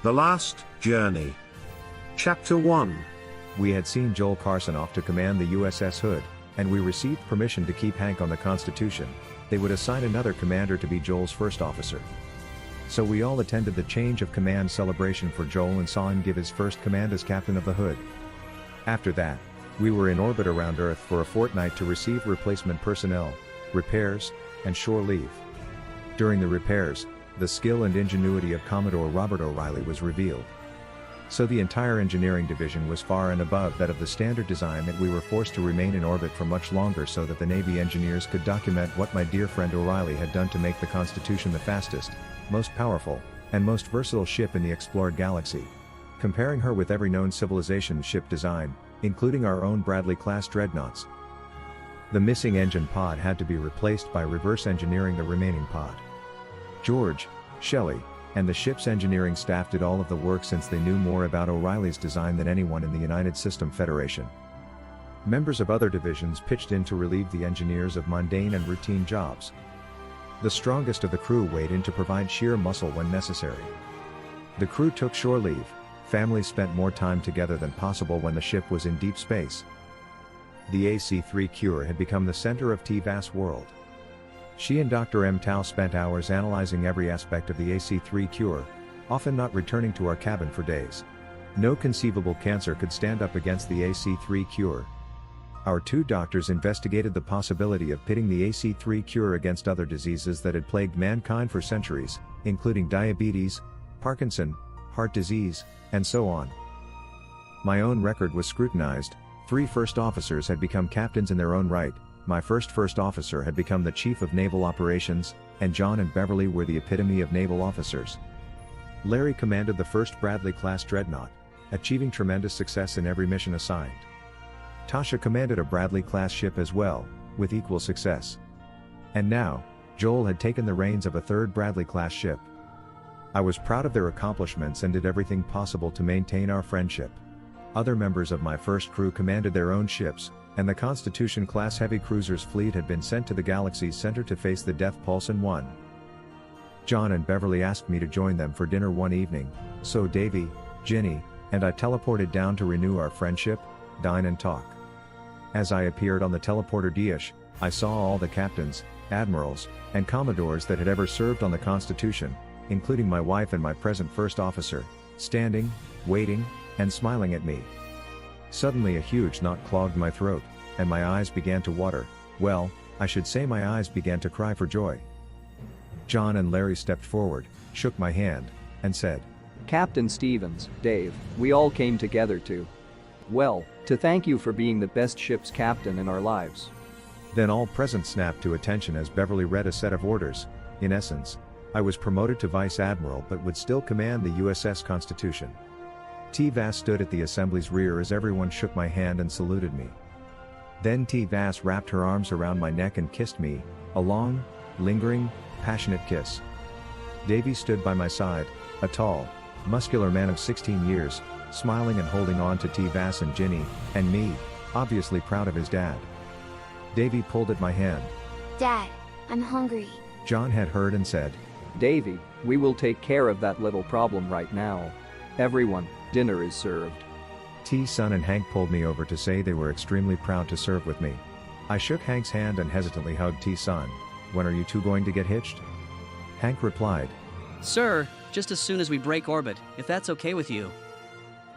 The Last Journey. Chapter 1. We had seen Joel Carson off to command the USS Hood, and we received permission to keep Hank on the Constitution. They would assign another commander to be Joel's first officer. So we all attended the change of command celebration for Joel and saw him give his first command as captain of the Hood. After that, we were in orbit around Earth for a fortnight to receive replacement personnel, repairs, and shore leave. During the repairs, the skill and ingenuity of Commodore Robert O'Reilly was revealed. So the entire engineering division was far and above that of the standard design that we were forced to remain in orbit for much longer so that the Navy engineers could document what my dear friend O'Reilly had done to make the Constitution the fastest, most powerful, and most versatile ship in the explored galaxy. Comparing her with every known civilization's ship design, including our own Bradley-class dreadnoughts. The missing engine pod had to be replaced by reverse engineering the remaining pod. George, Shelley, and the ship's engineering staff did all of the work since they knew more about O'Reilly's design than anyone in the United System Federation. Members of other divisions pitched in to relieve the engineers of mundane and routine jobs. The strongest of the crew weighed in to provide sheer muscle when necessary. The crew took shore leave. Families spent more time together than possible when the ship was in deep space. The AC-3 Cure had become the center of T-VAS world. She and Dr. M. Tao spent hours analyzing every aspect of the AC-3 Cure, often not returning to our cabin for days. No conceivable cancer could stand up against the AC-3 Cure. Our two doctors investigated the possibility of pitting the AC-3 Cure against other diseases that had plagued mankind for centuries, including diabetes, Parkinson, heart disease, and so on. My own record was scrutinized. 3 first officers had become captains in their own right. My first officer had become the Chief of Naval Operations, and John and Beverly were the epitome of naval officers. Larry commanded the first Bradley-class dreadnought, achieving tremendous success in every mission assigned. Tasha commanded a Bradley-class ship as well, with equal success. And now, Joel had taken the reins of a 3rd Bradley-class ship. I was proud of their accomplishments and did everything possible to maintain our friendship. Other members of my first crew commanded their own ships, and the Constitution-class heavy cruisers fleet had been sent to the galaxy's center to face the death pulse and won. John and Beverly asked me to join them for dinner one evening, so Davy, Ginny, and I teleported down to renew our friendship, dine and talk. As I appeared on the teleporter dish, I saw all the captains, admirals, and commodores that had ever served on the Constitution, including my wife and my present first officer, standing, waiting, and smiling at me. Suddenly a huge knot clogged my throat, and my eyes began to water. Well, I should say my eyes began to cry for joy. John and Larry stepped forward, shook my hand, and said, "Captain Stevens, Dave, we all came together to thank you for being the best ship's captain in our lives." Then all present snapped to attention as Beverly read a set of orders. In essence, I was promoted to Vice Admiral but would still command the USS Constitution. T-VAS stood at the assembly's rear as everyone shook my hand and saluted me. Then T-VAS wrapped her arms around my neck and kissed me, a long, lingering, passionate kiss. Davy stood by my side, a tall, muscular man of 16 years, smiling and holding on to T-VAS and Ginny, and me, obviously proud of his dad. Davy pulled at my hand. "Dad, I'm hungry." John had heard and said, "Davy, we will take care of that little problem right now. Everyone, dinner is served." T-Son and Hank pulled me over to say they were extremely proud to serve with me. I shook Hank's hand and hesitantly hugged T-Son. "When are you two going to get hitched?" Hank replied, "Sir, just as soon as we break orbit, if that's okay with you."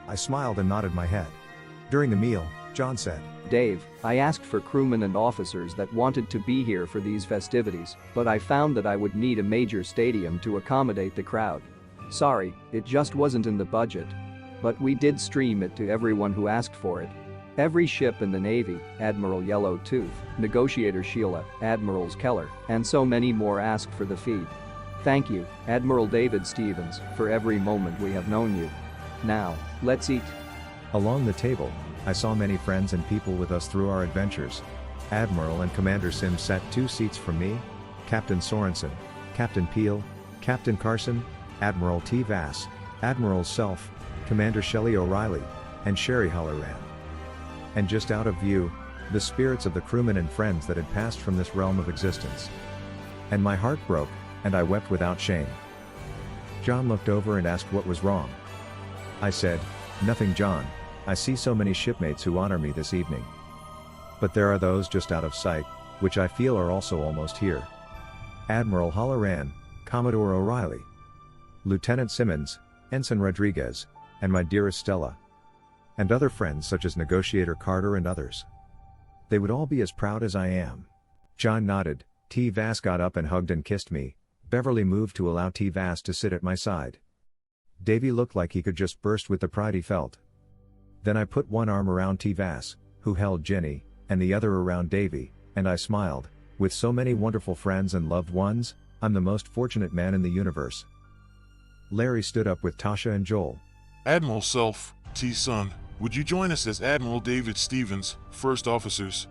I smiled and nodded my head. During the meal, John said, "Dave, I asked for crewmen and officers that wanted to be here for these festivities, but I found that I would need a major stadium to accommodate the crowd. Sorry, it just wasn't in the budget. But we did stream it to everyone who asked for it. Every ship in the Navy, Admiral Yellowtooth, Negotiator Sheila, Admirals Keller, and so many more asked for the feed. Thank you, Admiral David Stevens, for every moment we have known you. Now, let's eat." Along the table, I saw many friends and people with us through our adventures. Admiral and Commander Sims sat 2 seats from me, Captain Sorensen, Captain Peel, Captain Carson, Admiral T-VAS, Admiral Self, Commander Shelley O'Reilly, and Sherry Halloran. And just out of view, the spirits of the crewmen and friends that had passed from this realm of existence. And my heart broke, and I wept without shame. John looked over and asked what was wrong. I said, "Nothing, John. I see so many shipmates who honor me this evening. But there are those just out of sight, which I feel are also almost here. Admiral Halloran, Commodore O'Reilly, Lieutenant Simmons, Ensign Rodriguez, and my dearest Stella. And other friends such as Negotiator Carter and others. They would all be as proud as I am." John nodded. T. Vass got up and hugged and kissed me. Beverly moved to allow T. Vass to sit at my side. Davy looked like he could just burst with the pride he felt. Then I put one arm around T. Vass, who held Ginny, and the other around Davy, and I smiled. With so many wonderful friends and loved ones, I'm the most fortunate man in the universe. Larry stood up with Tasha and Joel. Admiral Self, T-Son, would you join us as Admiral David Stevens, First Officers?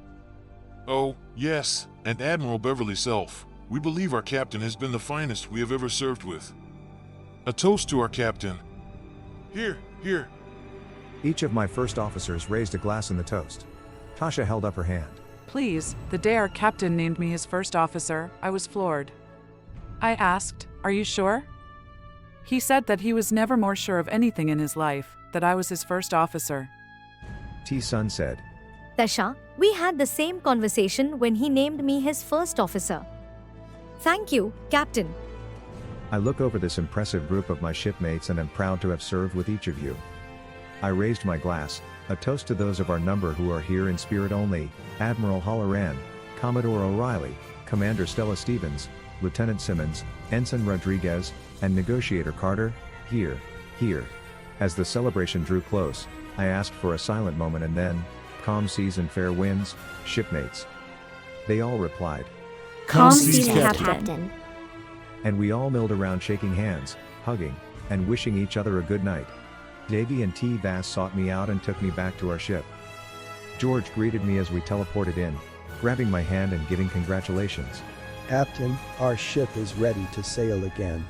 Oh, yes, and Admiral Beverly Self, we believe our captain has been the finest we have ever served with. A toast to our captain. Here, here. Each of my first officers raised a glass in the toast. Tasha held up her hand. Please, the day our captain named me his first officer, I was floored. I asked, "Are you sure?" He said that he was never more sure of anything in his life, that I was his first officer. T-Son said, Tasha, we had the same conversation when he named me his first officer. Thank you, Captain. I look over this impressive group of my shipmates and am proud to have served with each of you. I raised my glass, a toast to those of our number who are here in spirit only, Admiral Halloran, Commodore O'Reilly, Commander Stella Stevens, Lieutenant Simmons, Ensign Rodriguez, and Negotiator Carter, here, here. As the celebration drew close, I asked for a silent moment and then, "Calm seas and fair winds, shipmates." They all replied, Calm seas, seas, Captain. and we all milled around shaking hands, hugging, and wishing each other a good night. Davy and T. Vass sought me out and took me back to our ship. George greeted me as we teleported in, grabbing my hand and giving congratulations. Captain, our ship is ready to sail again.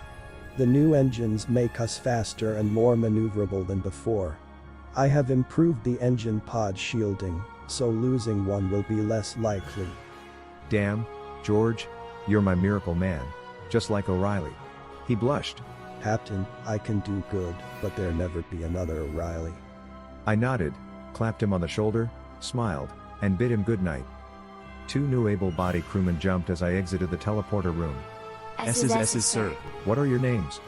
The new engines make us faster and more maneuverable than before. I have improved the engine pod shielding, so losing one will be less likely. Damn, George, you're my miracle man, just like O'Reilly. He blushed. Captain, I can do good, but there'll never be another O'Reilly. I nodded, clapped him on the shoulder, smiled, and bid him good night. Two new able-bodied crewmen jumped as I exited the teleporter room. S's, sir. What are your names?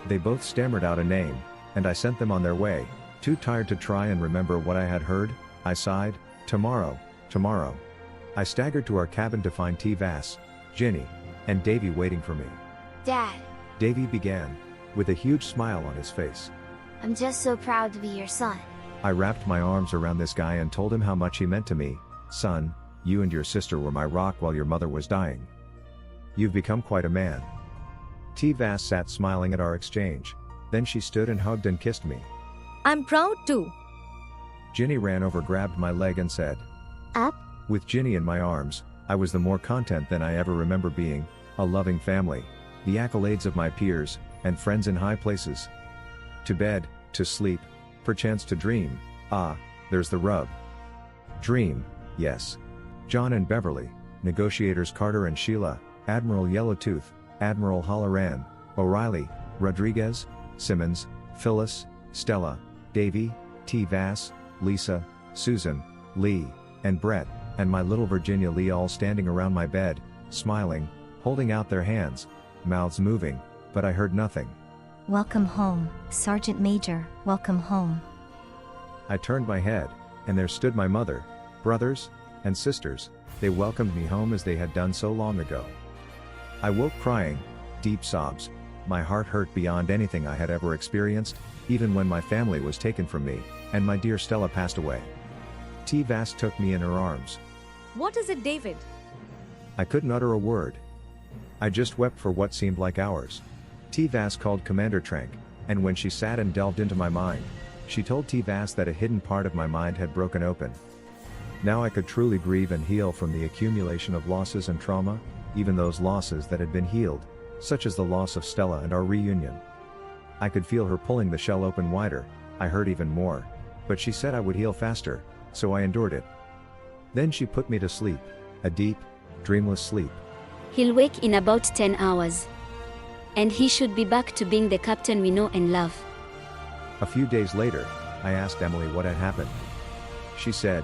They both stammered out a name, and I sent them on their way, too tired to try and remember what I had heard. I sighed, tomorrow, tomorrow. I staggered to our cabin to find T. Vass, Ginny, and Davy waiting for me. Dad, Davy began, with a huge smile on his face. I'm just so proud to be your son. I wrapped my arms around this guy and told him how much he meant to me. Son, you and your sister were my rock while your mother was dying. You've become quite a man. T. Vass sat smiling at our exchange. Then she stood and hugged and kissed me. I'm proud too. Ginny ran over, grabbed my leg and said, Up? With Ginny in my arms, I was the more content than I ever remember being, a loving family, the accolades of my peers, and friends in high places. To bed, to sleep, perchance to dream, there's the rub. Dream, yes. John and Beverly, Negotiators Carter and Sheila, Admiral Yellowtooth, Admiral Halloran, O'Reilly, Rodriguez, Simmons, Phyllis, Stella, Davy, T. Vass, Lisa, Susan, Lee, and Brett, and my little Virginia Lee all standing around my bed, smiling, holding out their hands, mouths moving, but I heard nothing. Welcome home, Sergeant Major, welcome home. I turned my head, and there stood my mother, brothers, and sisters. They welcomed me home as they had done so long ago. I woke crying, deep sobs. My heart hurt beyond anything I had ever experienced, even when my family was taken from me, and my dear Stella passed away. T. Vass took me in her arms. What is it, David? I couldn't utter a word. I just wept for what seemed like hours. T. Vass called Commander Trank, and when she sat and delved into my mind, she told T. Vass that a hidden part of my mind had broken open. Now I could truly grieve and heal from the accumulation of losses and trauma, even those losses that had been healed, such as the loss of Stella and our reunion. I could feel her pulling the shell open wider. I hurt even more, but she said I would heal faster, so I endured it. Then she put me to sleep, a deep, dreamless sleep. He'll wake in about 10 hours. And he should be back to being the captain we know and love. A few days later, I asked Emily what had happened. She said,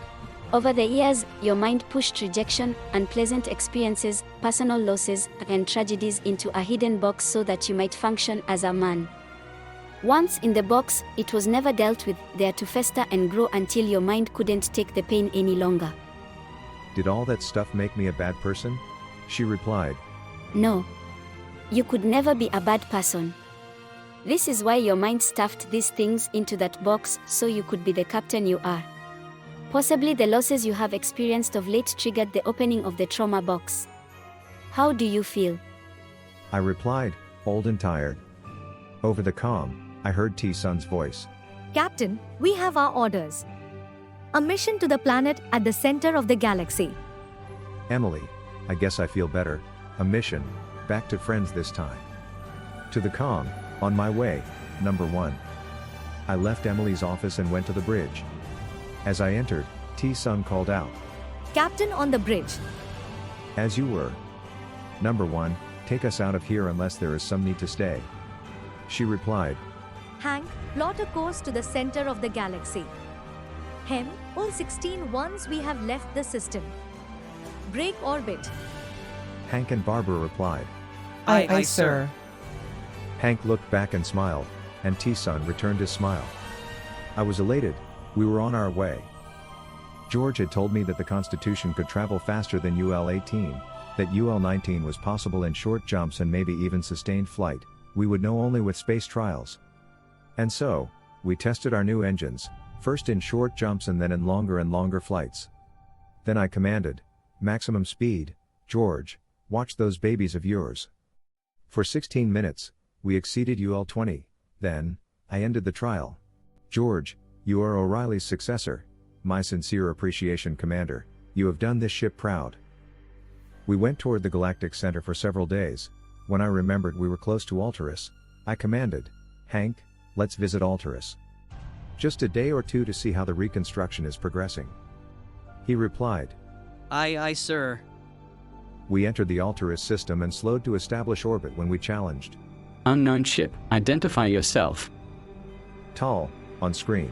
Over the years, your mind pushed rejection, unpleasant experiences, personal losses, and tragedies into a hidden box so that you might function as a man. Once in the box, it was never dealt with, there to fester and grow until your mind couldn't take the pain any longer. Did all that stuff make me a bad person? She replied, No. You could never be a bad person. This is why your mind stuffed these things into that box so you could be the captain you are. Possibly the losses you have experienced of late triggered the opening of the trauma box. How do you feel? I replied, old and tired. Over the comm, I heard T-Sun's voice. Captain, we have our orders. A mission to the planet at the center of the galaxy. Emily, I guess I feel better. A mission, back to friends this time. To the comm, on my way, number 1. I left Emily's office and went to the bridge. As I entered, T-Sun called out, Captain on the bridge. As you were. Number 1, take us out of here unless there is some need to stay. She replied, Hank, plot a course to the center of the galaxy. Hem, all 16 once we have left the system. Break orbit. Hank and Barbara replied. Aye, sir. Hank looked back and smiled, and T-Sun returned his smile. I was elated. We were on our way. George had told me that the Constitution could travel faster than UL-18, that UL-19 was possible in short jumps and maybe even sustained flight, we would know only with space trials. And so, we tested our new engines, first in short jumps and then in longer and longer flights. Then I commanded, maximum speed, George, watch those babies of yours. For 16 minutes, we exceeded UL-20, then, I ended the trial. George, you are O'Reilly's successor. My sincere appreciation, Commander. You have done this ship proud. We went toward the Galactic Center for several days. When I remembered we were close to Altaris, I commanded, Hank, let's visit Altaris. Just a day or two to see how the reconstruction is progressing. He replied, Aye, sir. We entered the Altaris system and slowed to establish orbit when we challenged. Unknown ship, identify yourself. Tall, on screen.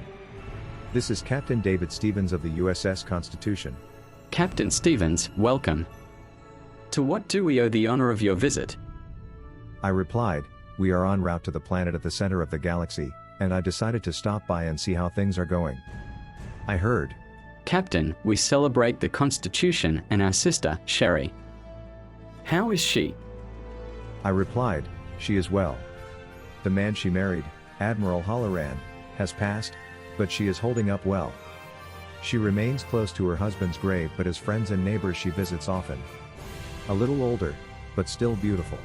This is Captain David Stevens of the USS Constitution. Captain Stevens, welcome. To what do we owe the honor of your visit? I replied, we are en route to the planet at the center of the galaxy, and I decided to stop by and see how things are going. I heard. Captain, we celebrate the Constitution and our sister, Sherry. How is she? I replied, she is well. The man she married, Admiral Halloran, has passed, but she is holding up well. She remains close to her husband's grave, but as friends and neighbors she visits often. A little older, but still beautiful.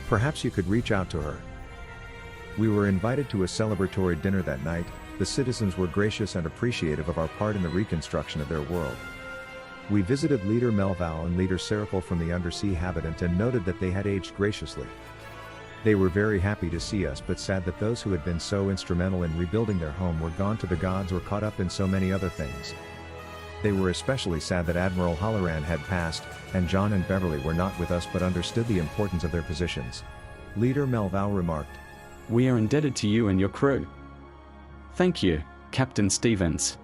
Perhaps you could reach out to her. We were invited to a celebratory dinner that night. The citizens were gracious and appreciative of our part in the reconstruction of their world. We visited Leader Melval and Leader Serapil from the Undersea Habitant and noted that they had aged graciously. They were very happy to see us, but sad that those who had been so instrumental in rebuilding their home were gone to the gods or caught up in so many other things. They were especially sad that Admiral Halloran had passed, and John and Beverly were not with us but understood the importance of their positions. Leader Melval remarked, We are indebted to you and your crew. Thank you, Captain Stevens.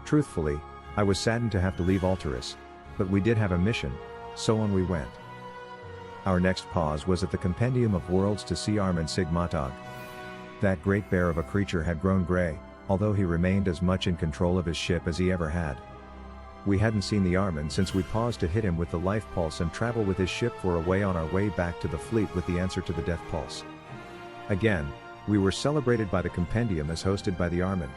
Truthfully, I was saddened to have to leave Altaris, but we did have a mission, so on we went. Our next pause was at the Compendium of Worlds to see Armin Sigmatog. That great bear of a creature had grown gray, although he remained as much in control of his ship as he ever had. We hadn't seen the Armin since we paused to hit him with the life pulse and travel with his ship for a way on our way back to the fleet with the answer to the death pulse. Again, we were celebrated by the Compendium as hosted by the Armin.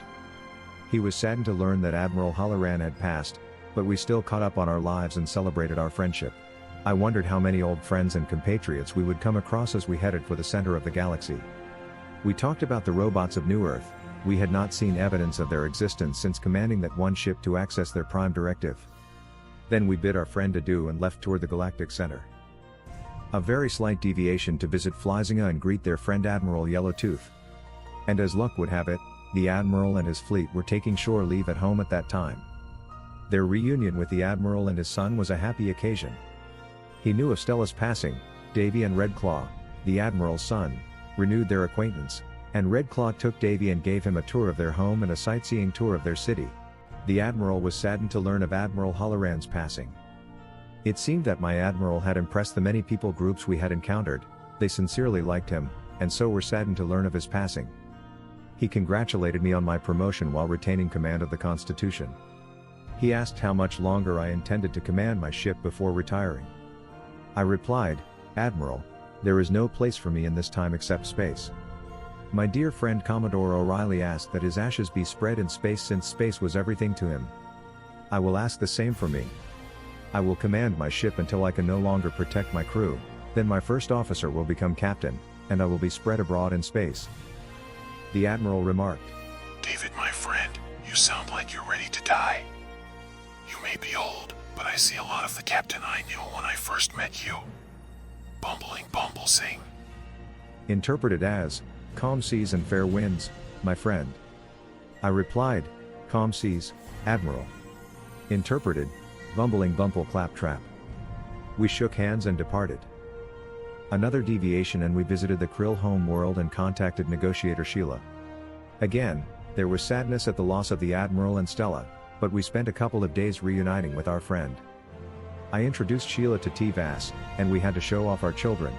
He was saddened to learn that Admiral Halloran had passed, but we still caught up on our lives and celebrated our friendship. I wondered how many old friends and compatriots we would come across as we headed for the center of the galaxy. We talked about the robots of New Earth. We had not seen evidence of their existence since commanding that one ship to access their prime directive. Then we bid our friend adieu and left toward the Galactic Center. A very slight deviation to visit Flysinga and greet their friend Admiral Yellowtooth. And as luck would have it, the Admiral and his fleet were taking shore leave at home at that time. Their reunion with the Admiral and his son was a happy occasion. He knew of Stella's passing, Davy and Red Claw, the Admiral's son, renewed their acquaintance, and Red Claw took Davy and gave him a tour of their home and a sightseeing tour of their city. The Admiral was saddened to learn of Admiral Halloran's passing. It seemed that my Admiral had impressed the many people groups we had encountered, they sincerely liked him, and so were saddened to learn of his passing. He congratulated me on my promotion while retaining command of the Constitution. He asked how much longer I intended to command my ship before retiring. I replied, "Admiral, there is no place for me in this time except space." My dear friend Commodore O'Reilly asked that his ashes be spread in space since space was everything to him. I will ask the same for me. I will command my ship until I can no longer protect my crew, then my first officer will become captain, and I will be spread abroad in space. The Admiral remarked, "David, my friend, you sound like you're ready to die. You may be old, but I see a lot of the captain I knew when I first met you. Bumbling bumble sing." Interpreted as, "Calm seas and fair winds, my friend." I replied, "Calm seas, Admiral." Interpreted, "Bumbling bumble claptrap." We shook hands and departed. Another deviation and we visited the Krill home world and contacted negotiator Sheila. Again, there was sadness at the loss of the Admiral and Stella, but we spent a couple of days reuniting with our friend. I introduced Sheila to T-Vass, and we had to show off our children.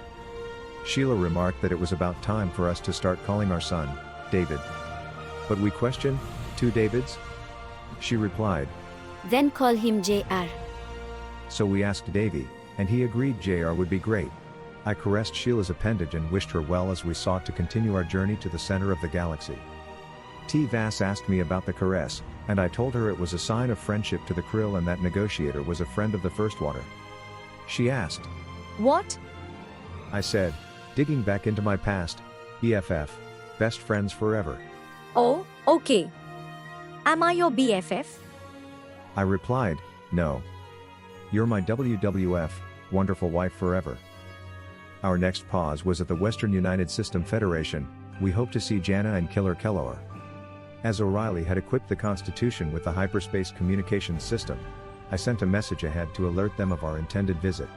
Sheila remarked that it was about time for us to start calling our son, David. But we questioned, 2 Davids? She replied, Then call him JR. So we asked Davy, and he agreed JR would be great. I caressed Sheila's appendage and wished her well as we sought to continue our journey to the center of the galaxy. T-Vass asked me about the caress, and I told her it was a sign of friendship to the Krill and that Negotiator was a friend of the First Water. She asked, What? I said, digging back into my past, BFF, best friends forever. Oh, okay. Am I your BFF? I replied, no. You're my WWF, wonderful wife forever. Our next pause was at the Western United System Federation. We hope to see Jana and Killer Kellor. As O'Reilly had equipped the Constitution with the hyperspace communications system, I sent a message ahead to alert them of our intended visit.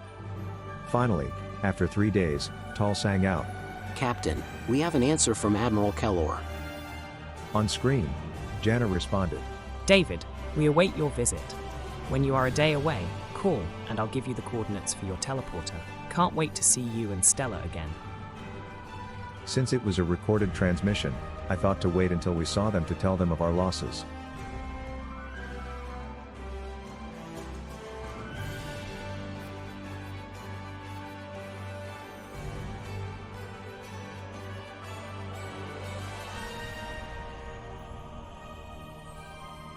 Finally, after 3 days, Tal sang out, Captain, we have an answer from Admiral Kellor. On screen, Jana responded, David, we await your visit. When you are a day away, call and I'll give you the coordinates for your teleporter. Can't wait to see you and Stella again. Since it was a recorded transmission, I thought to wait until we saw them to tell them of our losses.